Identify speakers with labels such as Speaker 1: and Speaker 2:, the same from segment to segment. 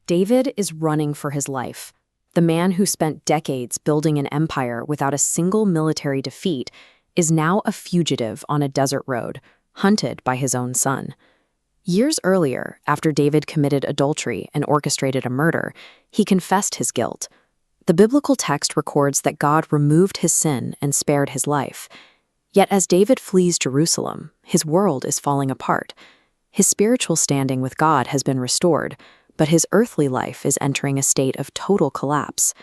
Speaker 1: David is running for his life. The man who spent decades building an empire without a single military defeat is now a fugitive on a desert road, hunted by his own son. Years earlier, after David committed adultery and orchestrated a murder, he confessed his guilt. The biblical text records that God removed his sin and spared his life. Yet as David flees Jerusalem, his world is falling apart. His spiritual standing with God has been restored, but his earthly life is entering a state of total collapse.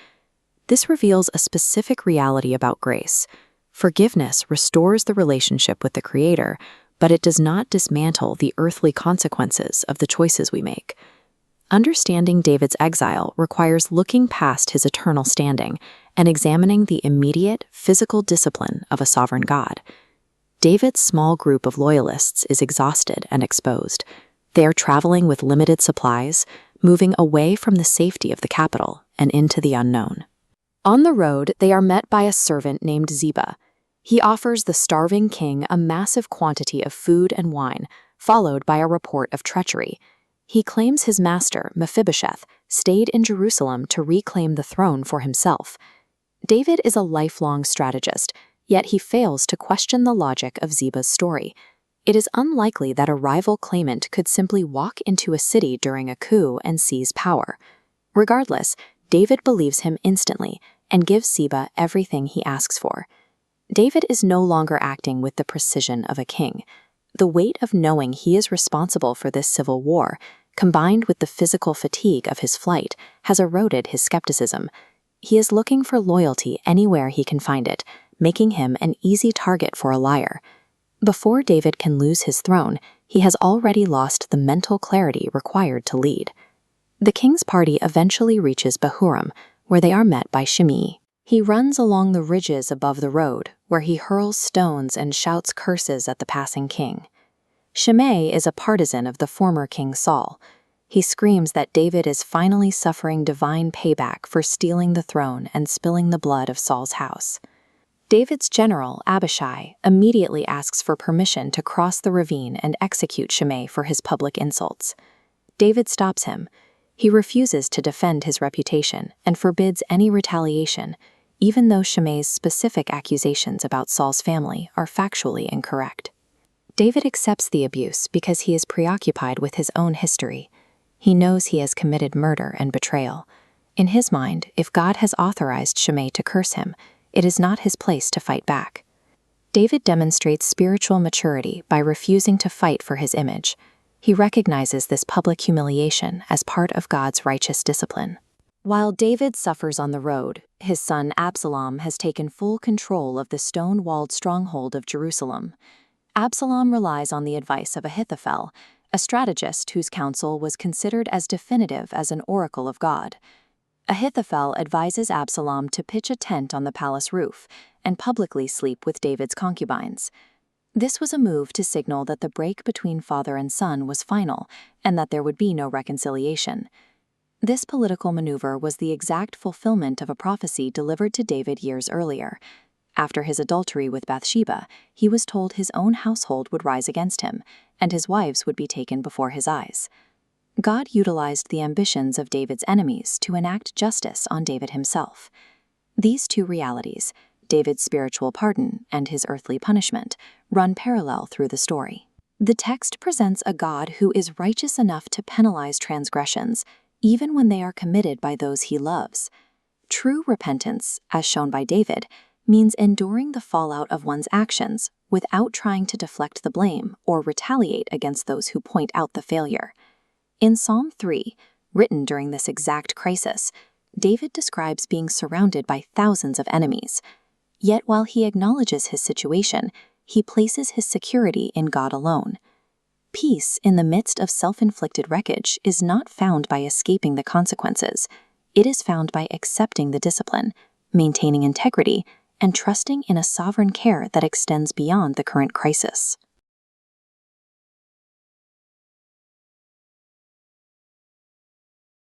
Speaker 1: This reveals a specific reality about grace. Forgiveness restores the relationship with the Creator, but it does not dismantle the earthly consequences of the choices we make. Understanding David's exile requires looking past his eternal standing and examining the immediate physical discipline of a sovereign God. David's small group of loyalists is exhausted and exposed. They are traveling with limited supplies, moving away from the safety of the capital and into the unknown. On the road, they are met by a servant named Ziba. He offers the starving king a massive quantity of food and wine, followed by a report of treachery. He claims his master, Mephibosheth, stayed in Jerusalem to reclaim the throne for himself. David is a lifelong strategist, yet he fails to question the logic of Ziba's story. It is unlikely that a rival claimant could simply walk into a city during a coup and seize power. Regardless, David believes him instantly and gives Ziba everything he asks for. David is no longer acting with the precision of a king. The weight of knowing he is responsible for this civil war, combined with the physical fatigue of his flight, has eroded his skepticism. He is looking for loyalty anywhere he can find it, making him an easy target for a liar. Before David can lose his throne, he has already lost the mental clarity required to lead. The king's party eventually reaches Bahurim, where they are met by Shimei. He runs along the ridges above the road, where he hurls stones and shouts curses at the passing king. Shimei is a partisan of the former King Saul. He screams that David is finally suffering divine payback for stealing the throne and spilling the blood of Saul's house. David's general, Abishai, immediately asks for permission to cross the ravine and execute Shimei for his public insults. David stops him. He refuses to defend his reputation and forbids any retaliation, even though Shimei's specific accusations about Saul's family are factually incorrect. David accepts the abuse because he is preoccupied with his own history. He knows he has committed murder and betrayal. In his mind, if God has authorized Shimei to curse him, it is not his place to fight back. David demonstrates spiritual maturity by refusing to fight for his image. He recognizes this public humiliation as part of God's righteous discipline. While David suffers on the road, his son Absalom has taken full control of the stone-walled stronghold of Jerusalem. Absalom relies on the advice of Ahithophel, a strategist whose counsel was considered as definitive as an oracle of God. Ahithophel advises Absalom to pitch a tent on the palace roof and publicly sleep with David's concubines. This was a move to signal that the break between father and son was final and that there would be no reconciliation. This political maneuver was the exact fulfillment of a prophecy delivered to David years earlier. After his adultery with Bathsheba, he was told his own household would rise against him, and his wives would be taken before his eyes. God utilized the ambitions of David's enemies to enact justice on David himself. These two realities, David's spiritual pardon and his earthly punishment, run parallel through the story. The text presents a God who is righteous enough to penalize transgressions, even when they are committed by those he loves. True repentance, as shown by David, means enduring the fallout of one's actions without trying to deflect the blame or retaliate against those who point out the failure. In Psalm 3, written during this exact crisis, David describes being surrounded by thousands of enemies. Yet while he acknowledges his situation, he places his security in God alone. Peace in the midst of self-inflicted wreckage is not found by escaping the consequences. It is found by accepting the discipline, maintaining integrity, and trusting in a sovereign care that extends beyond the current crisis.